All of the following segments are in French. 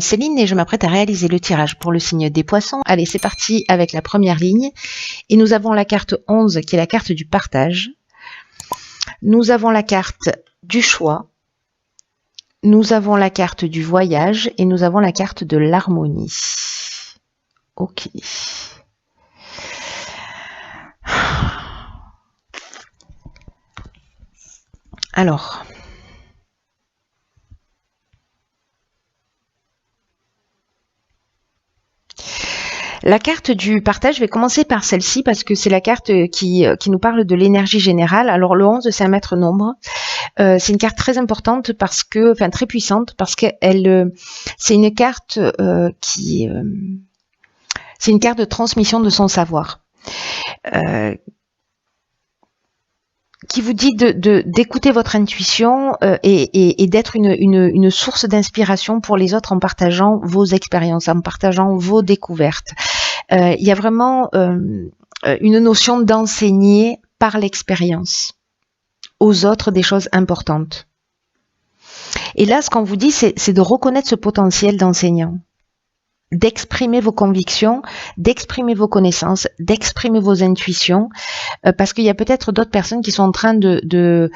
Céline et je m'apprête à réaliser le tirage pour le signe des poissons. Allez, c'est parti avec la première ligne. Et nous avons la carte 11 qui est la carte du partage. Nous avons la carte du choix. Nous avons la carte du voyage et nous avons la carte de l'harmonie. Ok. Alors... La carte du partage, je vais commencer par celle-ci parce que c'est la carte qui nous parle de l'énergie générale. Alors le 11, c'est un maître nombre. C'est une carte très importante parce que, enfin très puissante parce qu'elle, c'est une carte c'est une carte de transmission de son savoir. Qui vous dit d'écouter votre intuition et d'être une source d'inspiration pour les autres en partageant vos expériences, en partageant vos découvertes. Il y a vraiment une notion d'enseigner par l'expérience aux autres des choses importantes. Et là, ce qu'on vous dit, c'est de reconnaître ce potentiel d'enseignant, d'exprimer vos convictions, d'exprimer vos connaissances, d'exprimer vos intuitions, parce qu'il y a peut-être d'autres personnes qui sont en train de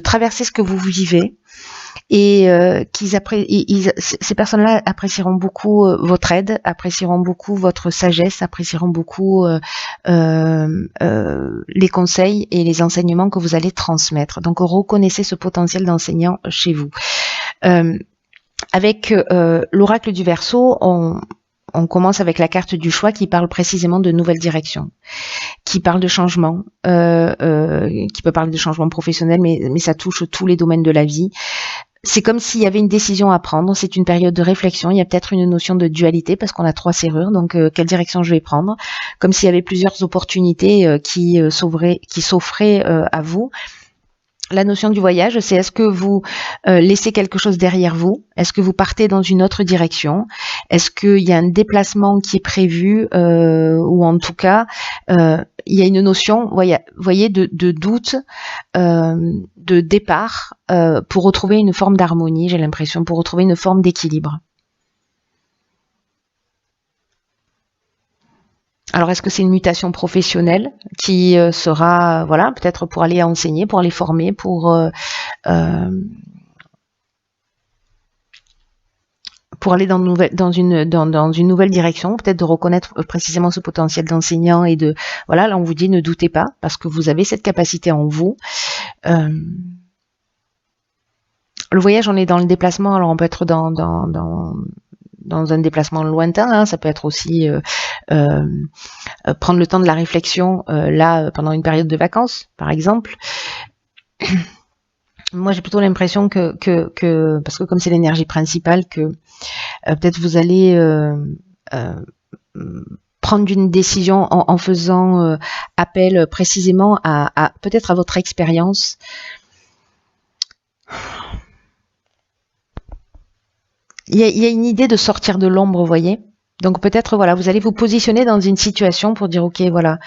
traverser ce que vous vivez et ces personnes-là apprécieront beaucoup votre aide, apprécieront beaucoup votre sagesse, apprécieront beaucoup les conseils et les enseignements que vous allez transmettre. Donc reconnaissez ce potentiel d'enseignant chez vous. Avec l'oracle du Verseau, on commence avec la carte du choix qui parle précisément de nouvelles directions, qui parle de changement, qui peut parler de changement professionnel, mais ça touche tous les domaines de la vie. C'est comme s'il y avait une décision à prendre, c'est une période de réflexion, il y a peut-être une notion de dualité parce qu'on a 3 serrures, donc quelle direction je vais prendre, comme s'il y avait plusieurs opportunités qui s'offraient à vous. La notion du voyage, c'est est-ce que vous laissez quelque chose derrière vous? Est-ce que vous partez dans une autre direction? Est-ce qu'il y a un déplacement qui est prévu ou en tout cas, il y a une notion, voyez, de doute, de départ pour retrouver une forme d'harmonie, j'ai l'impression, pour retrouver une forme d'équilibre. Alors, est-ce que c'est une mutation professionnelle qui sera, voilà, peut-être pour aller enseigner, pour aller former, pour aller dans une nouvelle direction, peut-être de reconnaître précisément ce potentiel d'enseignant et de, voilà, là on vous dit ne doutez pas parce que vous avez cette capacité en vous. Le voyage, on est dans le déplacement, alors on peut être dans un déplacement lointain, hein, ça peut être aussi prendre le temps de la réflexion là pendant une période de vacances, par exemple. Moi, j'ai plutôt l'impression que parce que comme c'est l'énergie principale, que peut-être vous allez prendre une décision en faisant appel précisément à peut-être à votre expérience. Il y a une idée de sortir de l'ombre, vous voyez. Donc peut-être, voilà, vous allez vous positionner dans une situation pour dire, ok, voilà,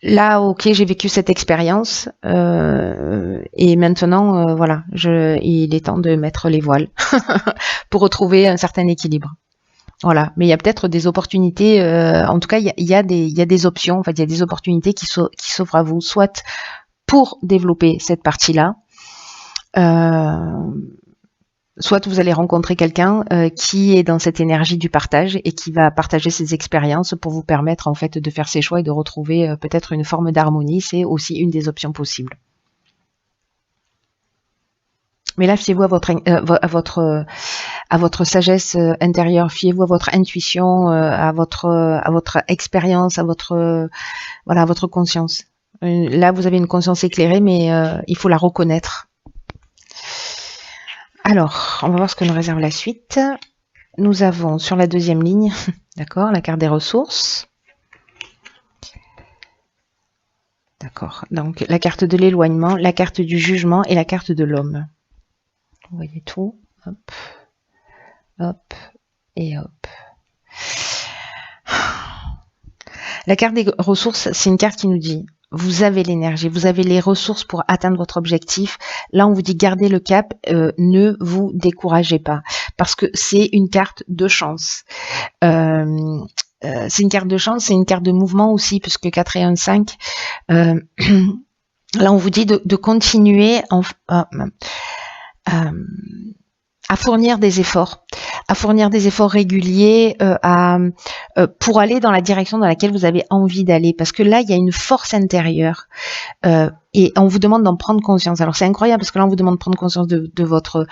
là, ok, j'ai vécu cette expérience et maintenant, voilà, il est temps de mettre les voiles pour retrouver un certain équilibre. Voilà, mais il y a peut-être des opportunités, en tout cas, il y a des options, en fait, il y a des opportunités qui s'offrent à vous, soit pour développer cette partie-là, soit vous allez rencontrer quelqu'un qui est dans cette énergie du partage et qui va partager ses expériences pour vous permettre en fait de faire ses choix et de retrouver peut-être une forme d'harmonie. C'est aussi une des options possibles. Mais là, fiez-vous à votre sagesse intérieure, fiez-vous à votre intuition, à votre expérience, à votre conscience. Là, vous avez une conscience éclairée, mais il faut la reconnaître. Alors, on va voir ce que nous réserve la suite. Nous avons sur la deuxième ligne, d'accord, la carte des ressources. D'accord, donc la carte de l'éloignement, la carte du jugement et la carte de l'homme. Vous voyez tout, hop, hop et hop. La carte des ressources, c'est une carte qui nous dit vous avez l'énergie, vous avez les ressources pour atteindre votre objectif. Là, on vous dit gardez le cap, ne vous découragez pas, parce que c'est une carte de chance. C'est une carte de chance, c'est une carte de mouvement aussi, puisque 4 et 1, 5. Là, on vous dit de continuer à fournir des efforts, réguliers pour aller dans la direction dans laquelle vous avez envie d'aller, parce que là il y a une force intérieure et on vous demande d'en prendre conscience. Alors c'est incroyable parce que là on vous demande de prendre conscience de votre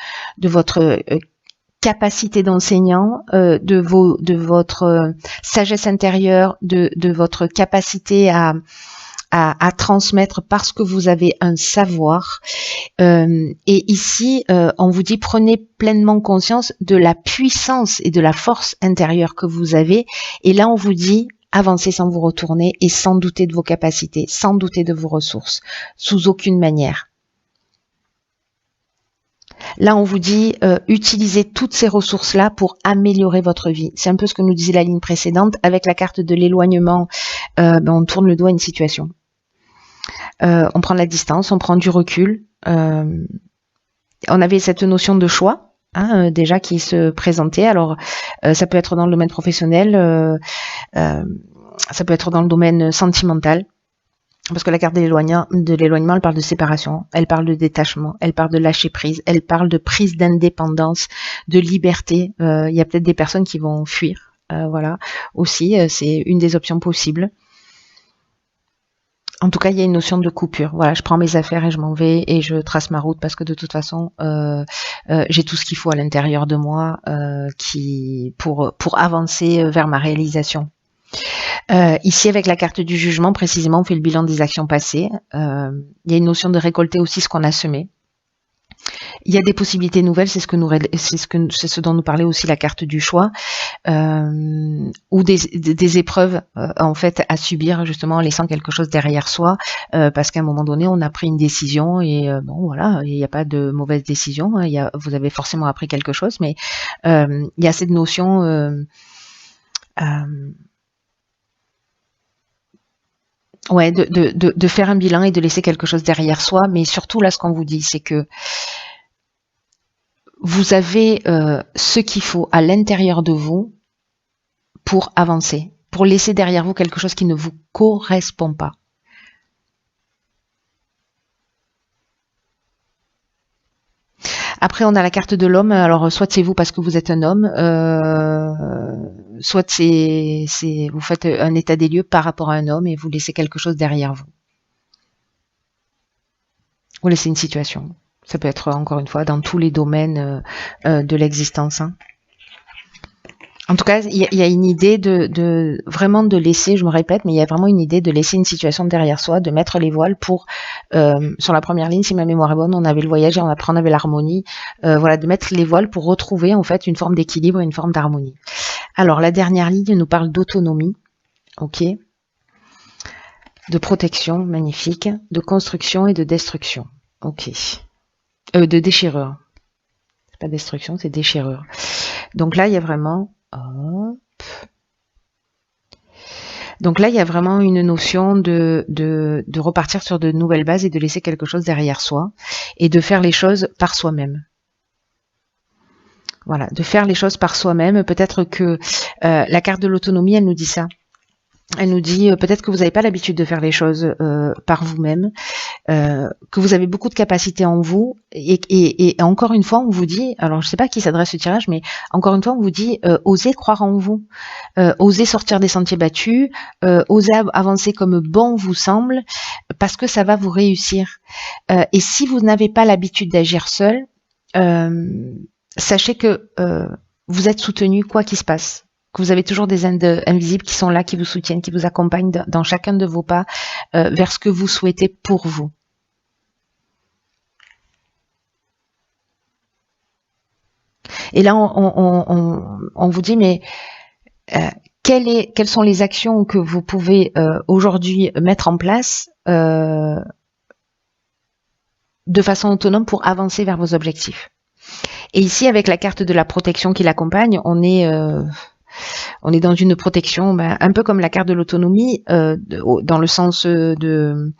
capacité d'enseignant, de votre sagesse intérieure, de votre capacité à transmettre parce que vous avez un savoir. Et ici, on vous dit prenez pleinement conscience de la puissance et de la force intérieure que vous avez. Et là, on vous dit avancez sans vous retourner et sans douter de vos capacités, sans douter de vos ressources, sous aucune manière. Là, on vous dit utilisez toutes ces ressources-là pour améliorer votre vie. C'est un peu ce que nous disait la ligne précédente. Avec la carte de l'éloignement, on tourne le dos à une situation. On prend la distance, on prend du recul. On avait cette notion de choix déjà qui se présentait. Alors, ça peut être dans le domaine professionnel, ça peut être dans le domaine sentimental. Parce que la carte de l'éloignement, elle parle de séparation, elle parle de détachement, elle parle de lâcher prise, elle parle de prise d'indépendance, de liberté. Il y a peut-être des personnes qui vont fuir, voilà. Aussi, c'est une des options possibles. En tout cas, il y a une notion de coupure. Voilà, je prends mes affaires et je m'en vais et je trace ma route parce que de toute façon, j'ai tout ce qu'il faut à l'intérieur de moi pour avancer vers ma réalisation. Ici, avec la carte du jugement, précisément, on fait le bilan des actions passées. Il y a une notion de récolter aussi ce qu'on a semé. Il y a des possibilités nouvelles, c'est ce dont nous parlait aussi la carte du choix, ou des épreuves en fait à subir justement en laissant quelque chose derrière soi, parce qu'à un moment donné, on a pris une décision et bon voilà, il n'y a pas de mauvaise décision. Vous avez forcément appris quelque chose, mais il y a cette notion ouais, de faire un bilan et de laisser quelque chose derrière soi, mais surtout là, ce qu'on vous dit, c'est que vous avez ce qu'il faut à l'intérieur de vous pour avancer, pour laisser derrière vous quelque chose qui ne vous correspond pas. Après, on a la carte de l'homme. Alors, soit c'est vous parce que vous êtes un homme, soit vous faites un état des lieux par rapport à un homme et vous laissez quelque chose derrière vous. Vous laissez une situation. Ça peut être, encore une fois, dans tous les domaines de l'existence. En tout cas, il y a une idée vraiment de laisser, je me répète, mais il y a vraiment une idée de laisser une situation derrière soi, de mettre les voiles pour, sur la première ligne, si ma mémoire est bonne, on avait le voyage et après on avait l'harmonie, voilà, de mettre les voiles pour retrouver en fait une forme d'équilibre et une forme d'harmonie. Alors, la dernière ligne nous parle d'autonomie, ok, de protection, magnifique, de construction et de destruction, ok, de déchirure. C'est pas destruction, c'est déchirure. Donc là, il y a vraiment... Hop. Donc là, il y a vraiment une notion de repartir sur de nouvelles bases et de laisser quelque chose derrière soi et de faire les choses par soi-même. Voilà, de faire les choses par soi-même. Peut-être que la carte de l'autonomie, elle nous dit ça. Elle nous dit peut-être que vous n'avez pas l'habitude de faire les choses par vous-même, que vous avez beaucoup de capacités en vous et encore une fois on vous dit, alors je ne sais pas à qui s'adresse ce tirage, mais encore une fois on vous dit osez croire en vous, osez sortir des sentiers battus, osez avancer comme bon vous semble, parce que ça va vous réussir. Et si vous n'avez pas l'habitude d'agir seul, sachez que vous êtes soutenu quoi qu'il se passe. Que vous avez toujours des aides invisibles qui sont là, qui vous soutiennent, qui vous accompagnent dans chacun de vos pas vers ce que vous souhaitez pour vous. Et là, on vous dit, mais quelles sont les actions que vous pouvez aujourd'hui mettre en place de façon autonome pour avancer vers vos objectifs. Et ici, avec la carte de la protection qui l'accompagne, on est on est dans une protection, un peu comme la carte de l'autonomie, dans le sens de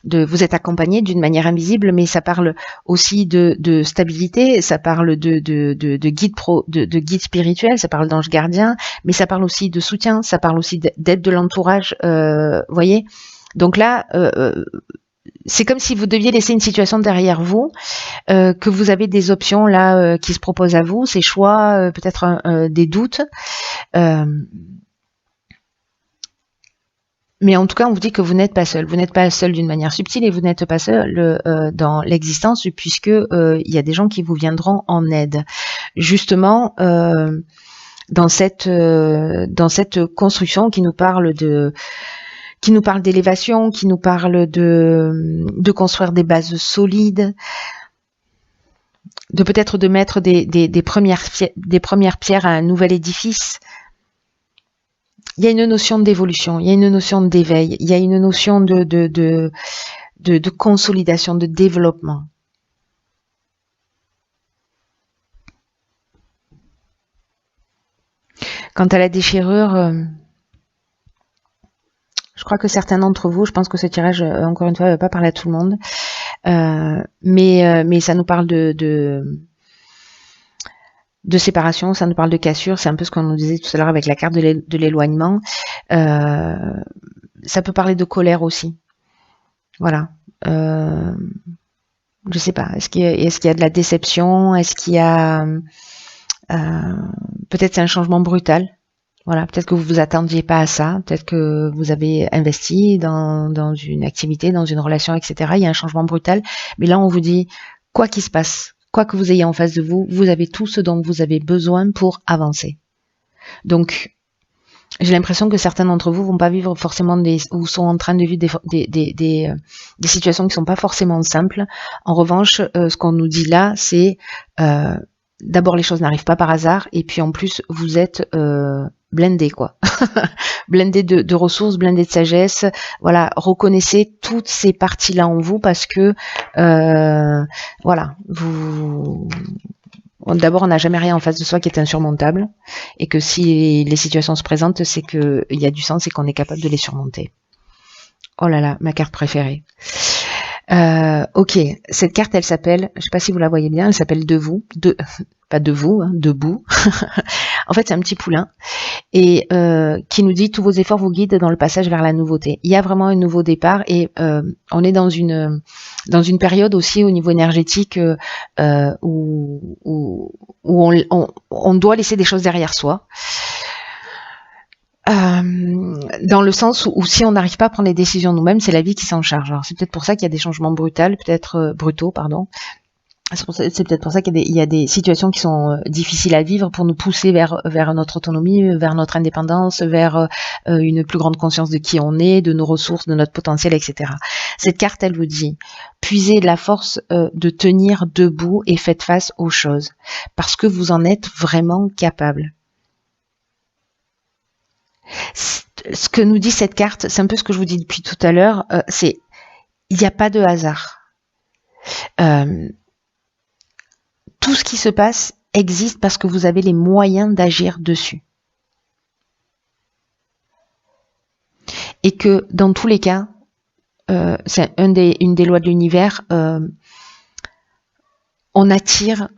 vous êtes accompagné d'une manière invisible, mais ça parle aussi de stabilité, ça parle de guide spirituel, ça parle d'ange gardien, mais ça parle aussi de soutien, ça parle aussi d'aide de l'entourage, voyez. Donc là, c'est comme si vous deviez laisser une situation derrière vous, que vous avez des options là qui se proposent à vous, ces choix, peut-être des doutes. Mais en tout cas, on vous dit que vous n'êtes pas seul. Vous n'êtes pas seul d'une manière subtile et vous n'êtes pas seul dans l'existence, puisque il y a des gens qui vous viendront en aide. Justement, dans cette construction qui nous parle d'élévation, qui nous parle de construire des bases solides, de peut-être de mettre des premières pierres à un nouvel édifice. Il y a une notion d'évolution, il y a une notion d'éveil, il y a une notion de consolidation, de développement. Quant à la déchirure, je crois que certains d'entre vous, je pense que ce tirage, encore une fois, ne va pas parler à tout le monde, mais ça nous parle de séparation, ça nous parle de cassure, c'est un peu ce qu'on nous disait tout à l'heure avec la carte de l'éloignement. Ça peut parler de colère aussi. Voilà. Je sais pas. Est-ce qu'il y a de la déception? Est-ce qu'il y a peut-être c'est un changement brutal. Voilà, peut-être que vous vous attendiez pas à ça, peut-être que vous avez investi dans une activité, dans une relation, etc. Il y a un changement brutal, mais là on vous dit quoi qu'il se passe, quoi que vous ayez en face de vous, vous avez tout ce dont vous avez besoin pour avancer. Donc, j'ai l'impression que certains d'entre vous vont pas vivre forcément ou sont en train de vivre des situations qui sont pas forcément simples. En revanche, ce qu'on nous dit là, c'est d'abord les choses n'arrivent pas par hasard, et puis en plus vous êtes blindé quoi, blindé de ressources, blindé de sagesse. Voilà, reconnaissez toutes ces parties-là en vous parce que voilà, d'abord, on n'a jamais rien en face de soi qui est insurmontable, et que si les situations se présentent, c'est qu'il y a du sens et qu'on est capable de les surmonter. Oh là là, ma carte préférée. Ok, cette carte, elle s'appelle, je sais pas si vous la voyez bien, elle s'appelle pas de vous, hein, debout. En fait, c'est un petit poulain et qui nous dit tous vos efforts vous guident dans le passage vers la nouveauté. Il y a vraiment un nouveau départ et on est dans une période aussi au niveau énergétique où on doit laisser des choses derrière soi. Dans le sens où si on n'arrive pas à prendre les décisions nous-mêmes, c'est la vie qui s'en charge. Alors c'est peut-être pour ça qu'il y a des changements brutaux, pardon. C'est peut-être pour ça qu'il y a des situations qui sont difficiles à vivre pour nous pousser vers notre autonomie, vers notre indépendance, vers une plus grande conscience de qui on est, de nos ressources, de notre potentiel, etc. Cette carte, elle vous dit, puisez de la force de tenir debout et faites face aux choses, parce que vous en êtes vraiment capable. Ce que nous dit cette carte, c'est un peu ce que je vous dis depuis tout à l'heure, c'est il n'y a pas de hasard. Tout ce qui se passe existe parce que vous avez les moyens d'agir dessus. Et que dans tous les cas, c'est une des lois de l'univers, on attire,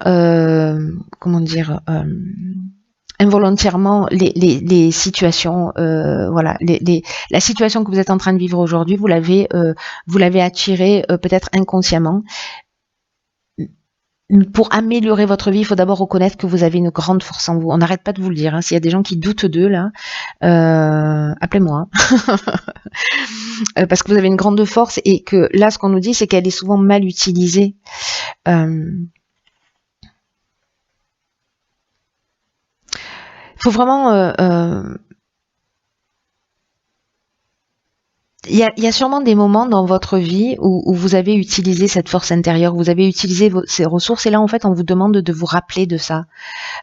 involontairement les situations, voilà, la situation que vous êtes en train de vivre aujourd'hui, vous l'avez attirée peut-être inconsciemment. Pour améliorer votre vie, il faut d'abord reconnaître que vous avez une grande force en vous. On n'arrête pas de vous le dire. Hein. S'il y a des gens qui doutent d'eux, là, appelez-moi. Parce que vous avez une grande force et que là, ce qu'on nous dit, c'est qu'elle est souvent mal utilisée. Il faut vraiment... Il y a sûrement des moments dans votre vie où vous avez utilisé cette force intérieure, vous avez utilisé ces ressources, et là en fait on vous demande de vous rappeler de ça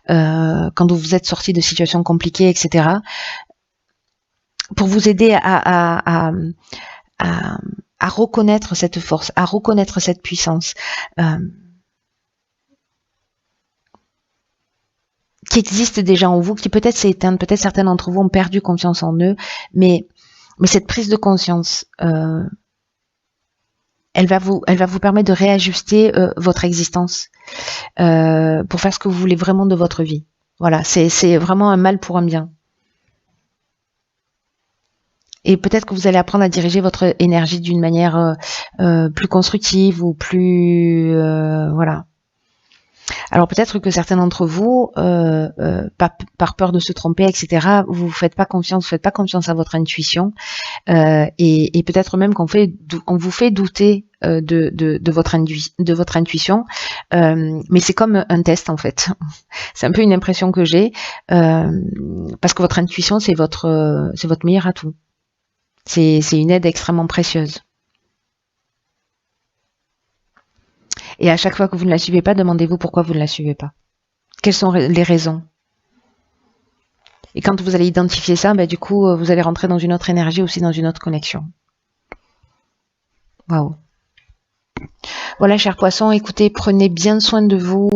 quand vous êtes sorti de situations compliquées, etc. Pour vous aider à reconnaître cette force, à reconnaître cette puissance qui existe déjà en vous, qui peut-être s'est éteinte, peut-être certains d'entre vous ont perdu confiance en eux, mais cette prise de conscience, elle va vous permettre de réajuster votre existence pour faire ce que vous voulez vraiment de votre vie. Voilà, c'est vraiment un mal pour un bien. Et peut-être que vous allez apprendre à diriger votre énergie d'une manière plus constructive ou plus voilà. Alors peut-être que certains d'entre vous, par peur de se tromper, etc., vous faites pas confiance à votre intuition, et peut-être même qu'on vous fait douter de votre intuition, mais c'est comme un test en fait. C'est un peu une impression que j'ai, parce que votre intuition c'est votre meilleur atout. C'est une aide extrêmement précieuse. Et à chaque fois que vous ne la suivez pas, demandez-vous pourquoi vous ne la suivez pas. Quelles sont les raisons? Et quand vous allez identifier ça, du coup, vous allez rentrer dans une autre énergie, aussi dans une autre connexion. Waouh. Voilà, chers poissons, écoutez, prenez bien soin de vous.